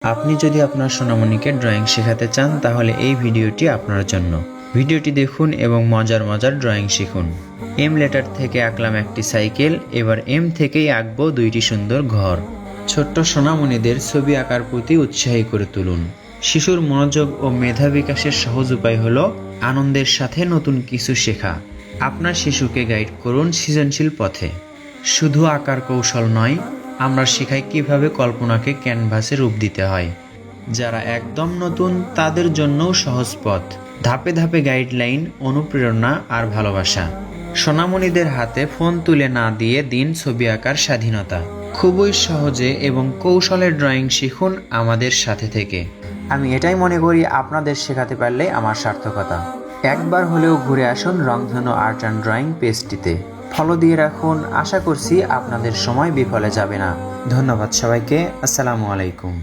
আপনি যদি আপনার সোনামণিকে ড্রয়িং শেখাতে চান তাহলে এই ভিডিওটি আপনার জন্য। ভিডিওটি দেখুন এবং মজার মজার ড্রয়িং শিখুন। এম লেটার থেকে আঁকলাম একটি সাইকেল, এবার এম থেকেই আঁকবো দুইটি সুন্দর ঘর। ছোট্ট সোনামণিদের ছবি আঁকার প্রতি উৎসাহী করে তুলুন। শিশুর মনোযোগ ও মেধা বিকাশের সহজ উপায় হলো আনন্দের সাথে নতুন কিছু শেখা। আপনার শিশুকে গাইড করুন সৃজনশীল পথে। শুধু আঁকার কৌশল নয়, আমরা শেখাই কিভাবে কল্পনাকে ক্যানভাসে রূপ দিতে হয়। যারা একদম নতুন তাদের জন্যও সহজ পথ, ধাপে ধাপে গাইডলাইন, অনুপ্রেরণা আর ভালোবাসা। সোনামণিদের হাতে ফোন তুলে না দিয়ে দিন ছবি আঁকার স্বাধীনতা। খুবই সহজে এবং কৌশলে ড্রয়িং শিখুন আমাদের সাথে থেকে। আমি এটাই মনে করি, আপনাদের শেখাতে পারলে আমার সার্থকতা। একবার হলেও ঘুরে আসুন রংধনু আর্ট অ্যান্ড ড্রয়িং পেজটিতে। ফলো দিয়ে রাখুন, আশা করছি আপনাদের সময় বিফলে যাবে না। ধন্যবাদ সবাইকে। আসসালামু আলাইকুম।